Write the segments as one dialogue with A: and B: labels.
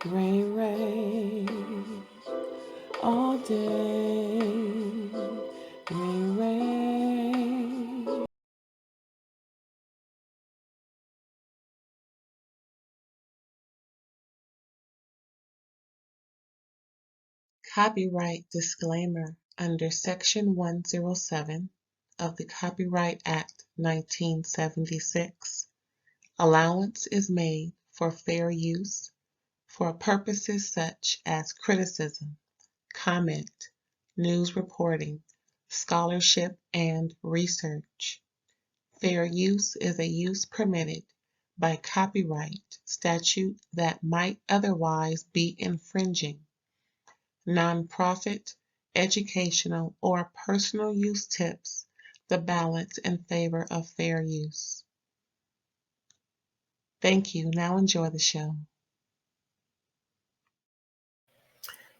A: RAERAEs all day. RAERAEs. Copyright disclaimer under Section 107 of the Copyright Act 1976. Allowance is made for fair use for purposes such as criticism, comment, news reporting, scholarship, and research. Fair use is a use permitted by copyright statute that might otherwise be infringing. Nonprofit, educational, or personal use tips the balance in favor of fair use. Thank you. Now enjoy the show.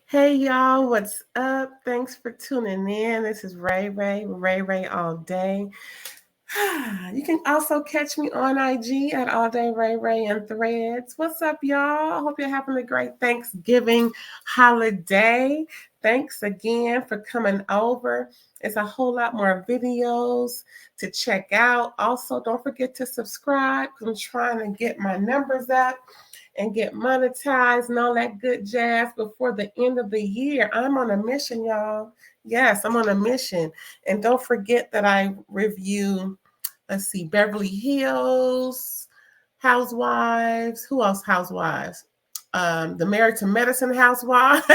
A: Hey y'all, what's up? Thanks for tuning in. This is RAERAE all day. You can also catch me on IG at All Day RAERAE and Threads. What's up, y'all? I hope you're having a great Thanksgiving holiday. Thanks again for coming over. There's a whole lot more videos to check out. Also, don't forget to subscribe because I'm trying to get my numbers up and get monetized and all that good jazz before the end of the year. I'm on a mission, y'all. Yes, I'm on a mission. And don't forget that I review, Beverly Hills Housewives. Who else Housewives? The Married to Medicine Housewives.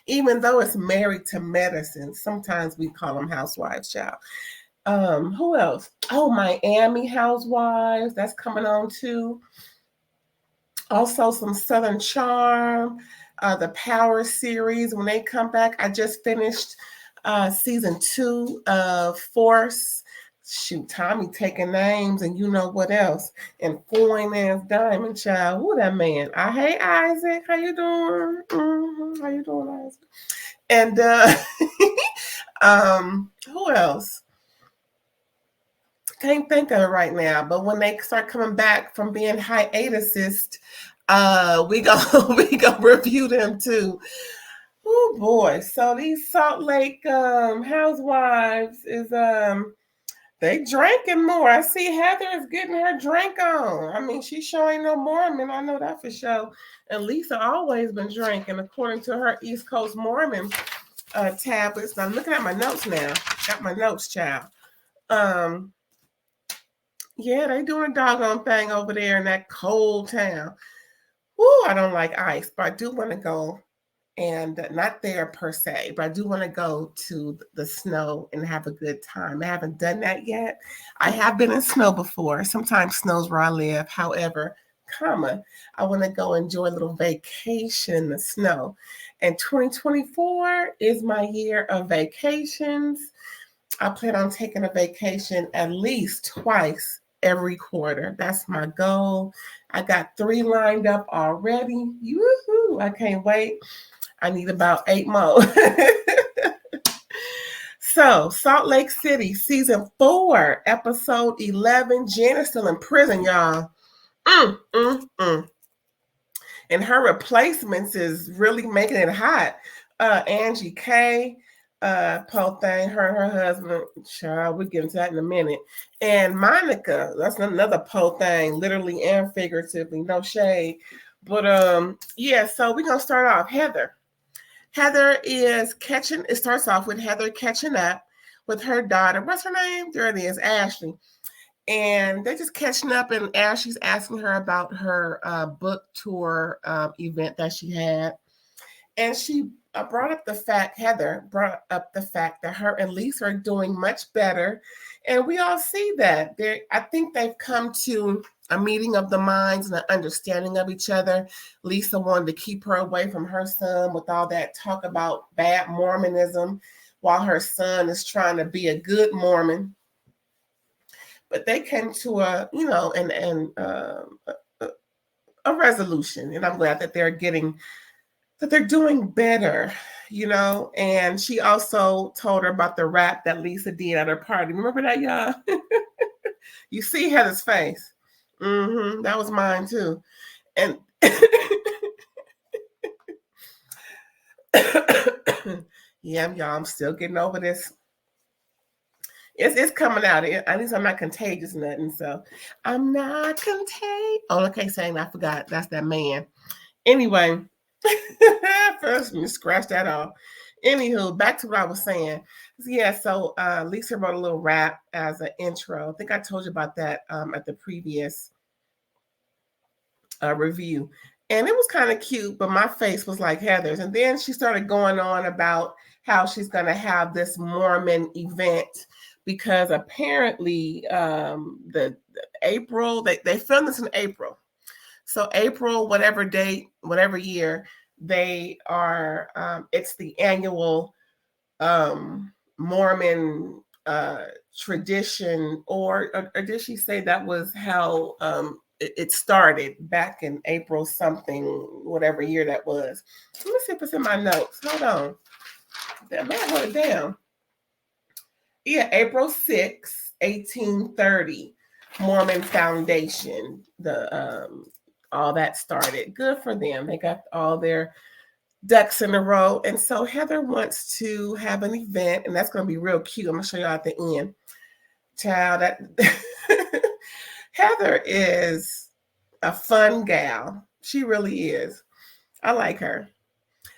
A: Even though it's Married to Medicine, sometimes we call them Housewives, child. Who else? Oh, Miami Housewives. That's coming on too. Also, some Southern Charm, the Power series. When they come back, I just finished season 2 of Force. Shoot, Tommy taking names, and you know what else? And Foreign as Diamond Child. Who that man? Hey, Isaac, how you doing? How you doing, Isaac? And who else? Can't think of it right now, but when they start coming back from being hiatusist, we gonna review them too. Oh boy! So these Salt Lake housewives is they drinking more. I see Heather is getting her drink on. I mean, she sure ain't no Mormon. I know that for sure. And Lisa always been drinking, according to her East Coast Mormon tablets. Now I'm looking at my notes now. Got my notes, child. Yeah, they doing a doggone thing over there in that cold town. Ooh, I don't like ice, but I do want to go, and not there per se, but I do want to go to the snow and have a good time. I haven't done that yet. I have been in snow before. Sometimes snows where I live. However, I want to go enjoy a little vacation in the snow. And 2024 is my year of vacations. I plan on taking a vacation at least twice every quarter. That's my goal. I got 3 lined up already. Woohoo! I can't wait. I need about 8 more. So, Salt Lake City, season 4, episode 11. Jen is still in prison, y'all. And her replacements is really making it hot. Angie K, poor thing, her and her husband, child, we'll get into that in a minute. And Monica, that's another poor thing, literally and figuratively, no shade. But yeah, so we're gonna start off. Heather is catching, it starts off with Heather catching up with her daughter. What's her name? There it is, Ashley. And they're just catching up, and Ashley's asking her about her book tour event that she had. And she brought up the fact, Heather brought up the fact that her and Lisa are doing much better. And we all see that. I think they've come to a meeting of the minds and an understanding of each other. Lisa wanted to keep her away from her son with all that talk about bad Mormonism, while her son is trying to be a good Mormon. But they came to a resolution, and I'm glad that they're doing better, And she also told her about the rap that Lisa did at her party. Remember that, y'all? You see Heather's face. That was mine too. And Yeah, y'all, I'm still getting over this. It's coming out. At least I'm not contagious or nothing. So I'm not contagious. Oh, okay, saying I forgot. That's that man. Anyway, first let me scratch that off. Anywho, back to what I was saying. Yeah, so Lisa wrote a little rap as an intro. I think I told you about that at the previous review. And it was kind of cute, but my face was like Heather's. And then she started going on about how she's going to have this Mormon event because apparently the April, they filmed this in April. So April, whatever date, whatever year, they are, it's the annual Mormon tradition, or did she say that was how it started back in April something, whatever year that was? Let me see if it's in my notes. Hold on. Damn, I wrote it down. Yeah, April 6, 1830, Mormon Foundation. The all that started. Good for them. They got all their ducks in a row. And so Heather wants to have an event, and that's going to be real cute. I'm going to show you at the end. Child, that Heather is a fun gal. She really is. I like her.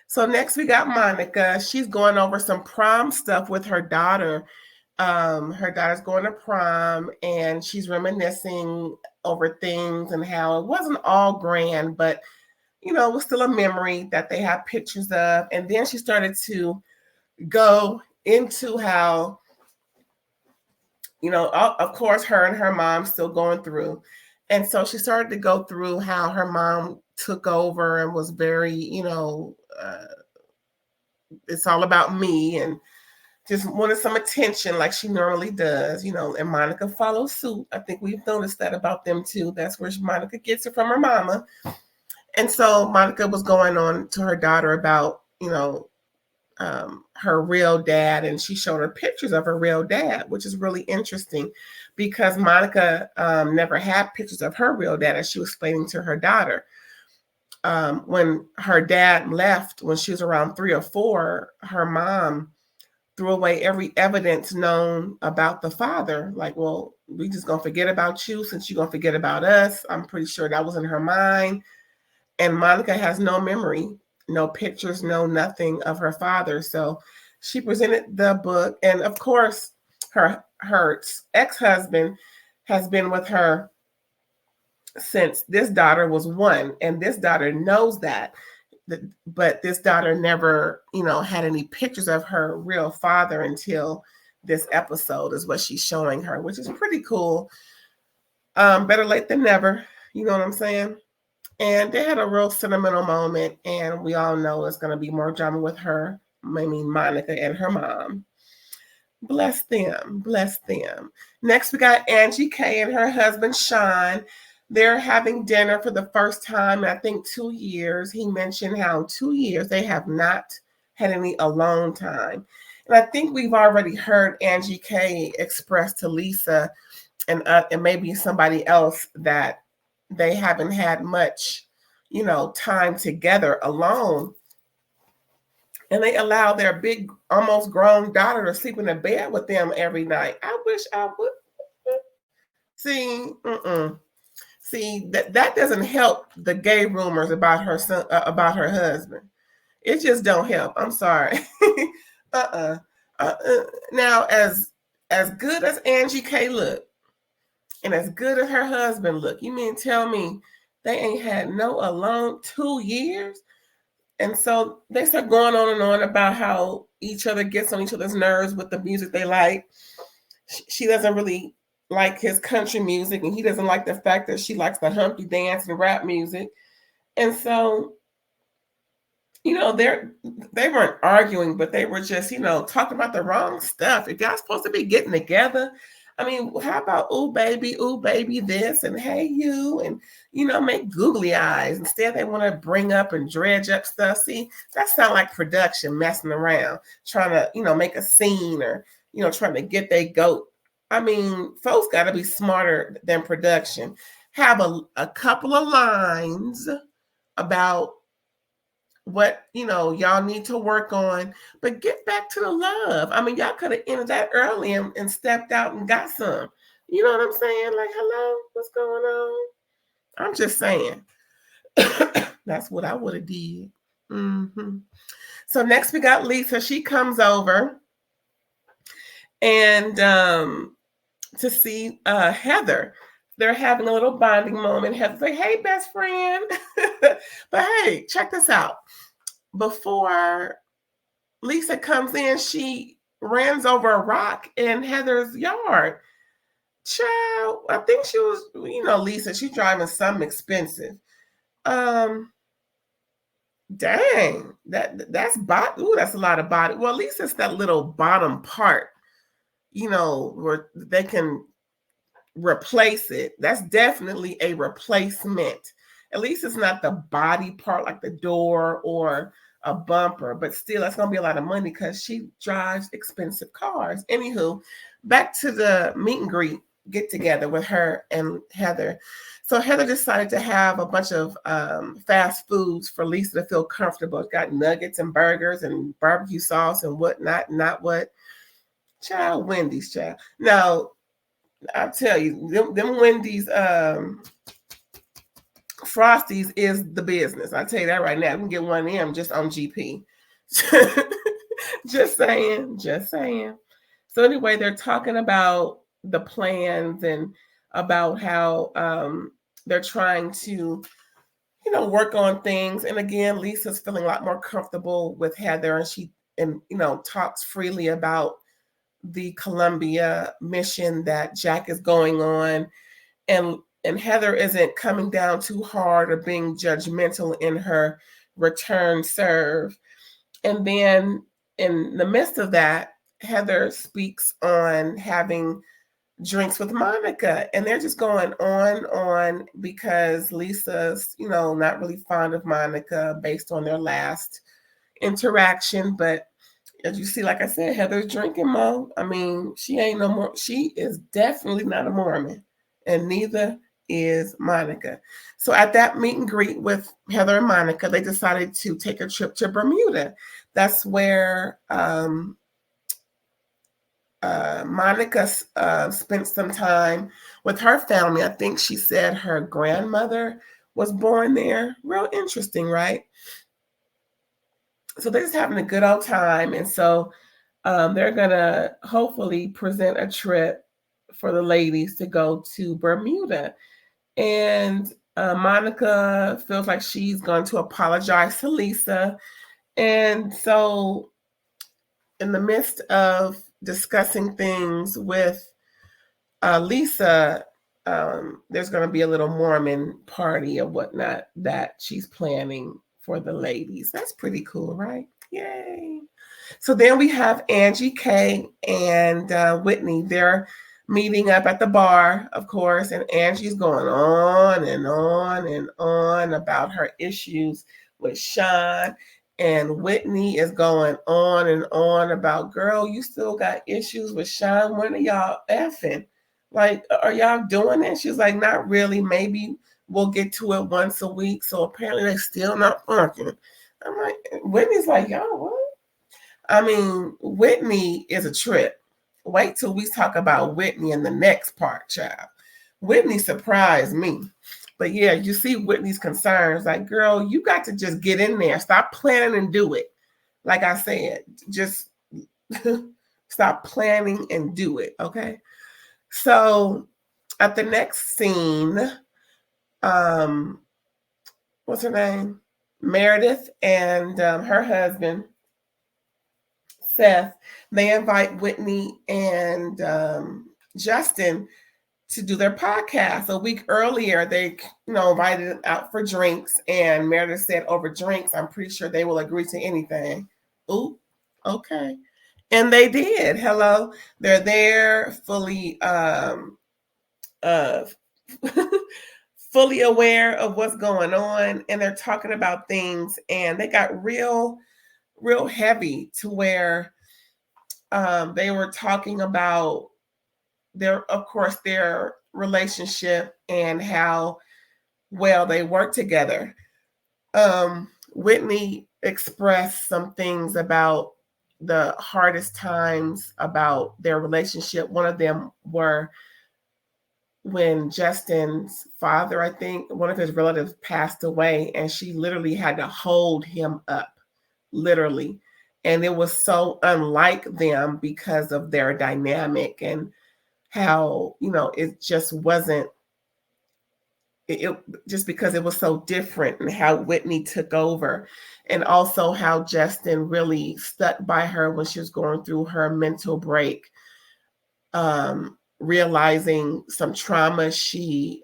A: So next we got Monica. She's going over some prom stuff with her daughter. Her daughter's going to prom, and she's reminiscing over things and how it wasn't all grand, but it was still a memory that they have pictures of. And then she started to go into how, of course, her and her mom still going through. And so she started to go through how her mom took over and was very, it's all about me, and just wanted some attention like she normally does, and Monica follows suit. I think we've noticed that about them too. That's where Monica gets it from her mama. And so Monica was going on to her daughter about, her real dad, and she showed her pictures of her real dad, which is really interesting because Monica never had pictures of her real dad, as she was explaining to her daughter. When her dad left, when she was around 3 or 4, her mom threw away every evidence known about the father. Like, well, we just gonna forget about you since you're gonna forget about us. I'm pretty sure that was in her mind. And Monica has no memory, no pictures, no nothing of her father. So she presented the book. And of course, her ex-husband has been with her since this daughter was 1. And this daughter knows that. But this daughter never, had any pictures of her real father until this episode is what she's showing her, which is pretty cool. Better late than never. You know what I'm saying? And they had a real sentimental moment, and we all know it's going to be more drama with her, Monica and her mom. Bless them. Bless them. Next, we got Angie K and her husband, Sean. They're having dinner for the first time in, I think, 2 years. He mentioned how 2 years they have not had any alone time. And I think we've already heard Angie K express to Lisa and maybe somebody else that they haven't had much, time together alone. And they allow their big, almost grown daughter to sleep in the bed with them every night. I wish I would. See, See, that doesn't help the gay rumors about her son, about her husband. It just don't help. I'm sorry. Now, as good as Angie K look, and as good as her husband look, you mean tell me they ain't had no alone 2 years? And so they start going on and on about how each other gets on each other's nerves with the music they like. She doesn't really like his country music, and he doesn't like the fact that she likes the Humpty dance and rap music. And so, they weren't arguing, but they were just, talking about the wrong stuff. If y'all supposed to be getting together, I mean, how about ooh baby this, and hey you, and make googly eyes. Instead, they want to bring up and dredge up stuff. See, that sounds like production messing around, trying to, make a scene, or trying to get their goat. I mean, folks got to be smarter than production. Have a couple of lines about what, y'all need to work on, but get back to the love. I mean, y'all could have ended that early and stepped out and got some. You know what I'm saying? Like, hello, what's going on? I'm just saying. That's what I would have did. Mm-hmm. So next we got Lisa. She comes over and to see Heather. They're having a little bonding moment. Heather's like, hey, best friend. But hey, check this out. Before Lisa comes in, she runs over a rock in Heather's yard. Child, I think she was, Lisa, she's driving something expensive. Dang, that's body. Ooh, that's a lot of body. Well, at least it's that little bottom part, where they can replace it. That's definitely a replacement. At least it's not the body part like the door or a bumper, but still, that's gonna be a lot of money because she drives expensive cars. Anywho, back to the meet and greet get together with her and Heather. So Heather decided to have a bunch of fast foods for Lisa to feel comfortable. Got nuggets and burgers and barbecue sauce and whatnot. Not what, child, Wendy's, child. Now, I'll tell you, them Wendy's Frosties is the business. I'll tell you that right now. We can get one of them just on GP. Just saying. So anyway, they're talking about the plans and about how they're trying to, work on things. And again, Lisa's feeling a lot more comfortable with Heather, and she talks freely about the Columbia mission that Jack is going on, and Heather isn't coming down too hard or being judgmental in her return serve. And then in the midst of that, Heather speaks on having drinks with Monica, and they're just going on because Lisa's, not really fond of Monica based on their last interaction. But as you see, like I said, Heather's drinking, Mo. I mean, she ain't no more. She is definitely not a Mormon, and neither is Monica. So at that meet and greet with Heather and Monica, they decided to take a trip to Bermuda. That's where Monica spent some time with her family. I think she said her grandmother was born there. Real interesting, right? So they're just having a good old time. And so they're going to hopefully present a trip for the ladies to go to Bermuda. And Monica feels like she's going to apologize to Lisa. And so in the midst of discussing things with Lisa, there's going to be a little Mormon party or whatnot that she's planning for the ladies. That's pretty cool, right? Yay. So then we have Angie K and Whitney. They're meeting up at the bar, of course, and Angie's going on and on and on about her issues with Sean. And Whitney is going on and on about, girl, you still got issues with Sean. When are y'all effing? Like, are y'all doing it? She's like, not really. Maybe we'll get to it once a week. So apparently they're still not fucking. I'm like, Whitney's like, y'all what? I mean, Whitney is a trip. Wait till we talk about Whitney in the next part, child. Whitney surprised me. But yeah, you see Whitney's concerns. Like, girl, you got to just get in there. Stop planning and do it. Like I said, just stop planning and do it, okay? So at the next scene, what's her name? Meredith and her husband, Seth, they invite Whitney and Justin to do their podcast. A week earlier, they invited them out for drinks, and Meredith said, over drinks, I'm pretty sure they will agree to anything. Ooh, okay. And they did. Hello. They're there fully fully aware of what's going on, and they're talking about things, and they got real heavy to where they were talking about their relationship and how well they work together. Whitney expressed some things about the hardest times about their relationship. One of them were when Justin's father, I think, one of his relatives passed away, and she literally had to hold him up, literally. And it was so unlike them because of their dynamic and how, it just wasn't, it just because it was so different, and how Whitney took over, and also how Justin really stuck by her when she was going through her mental break, realizing some trauma she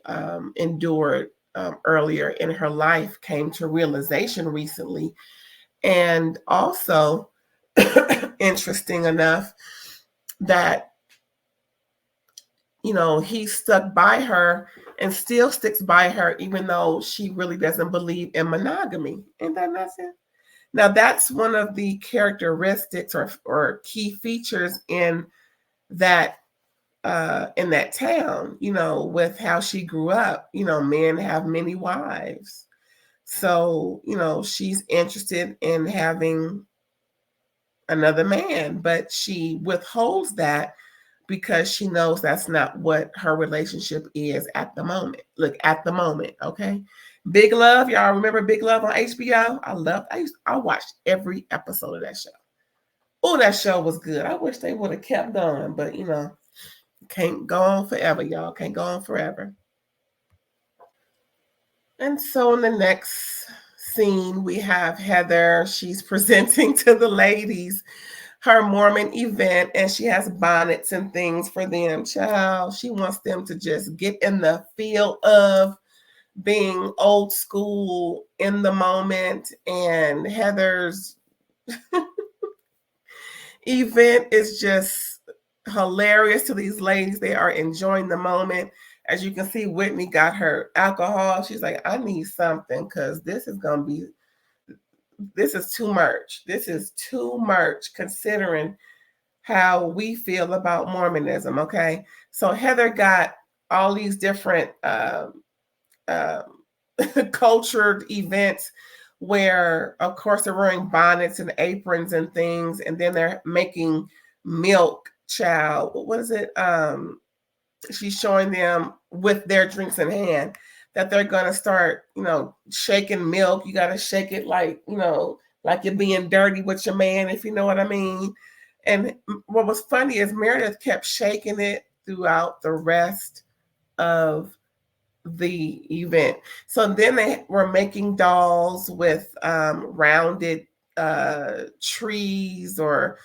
A: endured earlier in her life came to realization recently. And also, interesting enough, that he stuck by her and still sticks by her, even though she really doesn't believe in monogamy. Ain't that nothing? Now, that's one of the characteristics or key features in that town, with how she grew up. Men have many wives. So, she's interested in having another man, but she withholds that because she knows that's not what her relationship is at the moment. Look, at the moment, okay? Big Love, y'all remember Big Love on HBO? I watched every episode of that show. Oh, that show was good. I wish they would have kept going, but can't go on forever, y'all. Can't go on forever. And so in the next scene, we have Heather. She's presenting to the ladies her Mormon event, and she has bonnets and things for them. Child, she wants them to just get in the feel of being old school in the moment. And Heather's event is just hilarious to these ladies. They are enjoying the moment. As you can see, Whitney got her alcohol. She's like, I need something because this is too much. This is too much considering how we feel about Mormonism, okay? So Heather got all these different cultured events where, of course, they're wearing bonnets and aprons and things, and then they're making milk, child. What is it? She's showing them with their drinks in hand that they're going to start, shaking milk. You got to shake it like you're being dirty with your man, if you know what I mean. And what was funny is Meredith kept shaking it throughout the rest of the event. So then they were making dolls with rounded trees or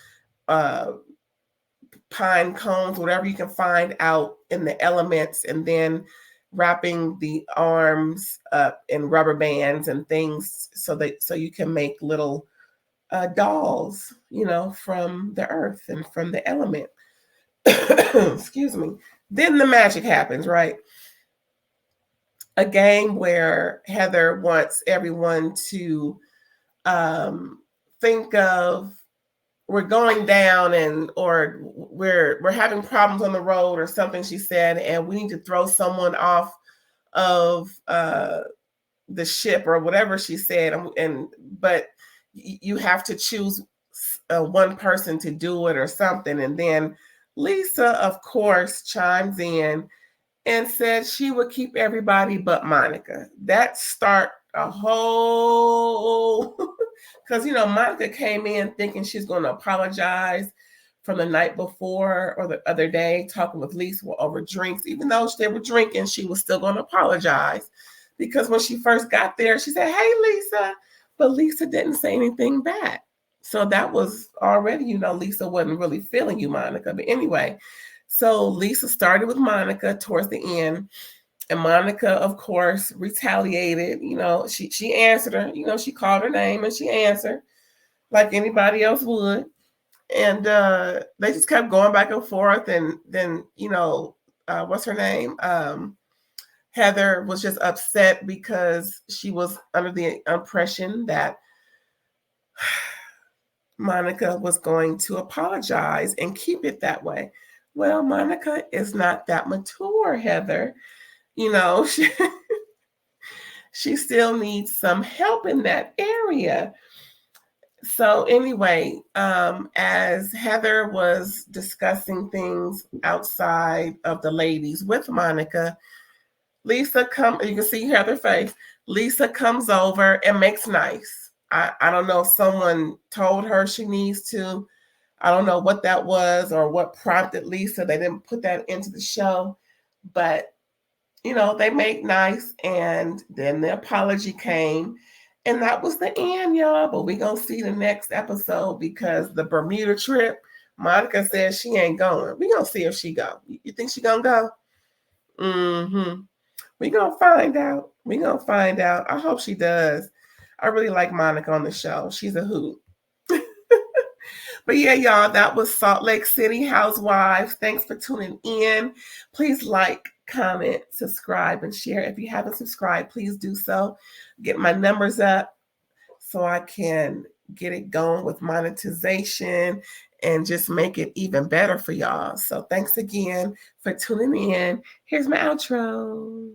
A: pine cones, whatever you can find out in the elements, and then wrapping the arms up in rubber bands and things so you can make little dolls, from the earth and from the element. Excuse me. Then the magic happens, right? A game where Heather wants everyone to think of, we're going down or we're having problems on the road or something, she said, and we need to throw someone off of the ship or whatever she said, but you have to choose one person to do it or something. And then Lisa, of course, chimes in and said she would keep everybody but Monica. That start a whole, because, Monica came in thinking she's going to apologize from the night before or the other day, talking with Lisa over drinks. Even though they were drinking, she was still going to apologize, because when she first got there, she said, hey, Lisa, but Lisa didn't say anything back. So that was already, Lisa wasn't really feeling you, Monica. But anyway, so Lisa started with Monica towards the end, and Monica, of course, retaliated. She answered her. She called her name and she answered like anybody else would. And they just kept going back and forth. And then, what's her name? Heather was just upset because she was under the impression that Monica was going to apologize and keep it that way. Well, Monica is not that mature, Heather. she still needs some help in that area. So anyway, as Heather was discussing things outside of the ladies with Monica, Lisa you can see Heather's face. Lisa comes over and makes nice. I don't know if someone told her she needs to. I don't know what that was or what prompted Lisa. They didn't put that into the show. But, they made nice. And then the apology came. And that was the end, y'all. But we're going to see the next episode because the Bermuda trip, Monica says she ain't going. We're going to see if she go. You think she going to go? Mm-hmm. We're going to find out. We're going to find out. I hope she does. I really like Monica on the show. She's a hoot. But yeah, y'all, that was Salt Lake City Housewives. Thanks for tuning in. Please like, comment, subscribe, and share. If you haven't subscribed, please do so. Get my numbers up so I can get it going with monetization and just make it even better for y'all. So thanks again for tuning in. Here's my outro.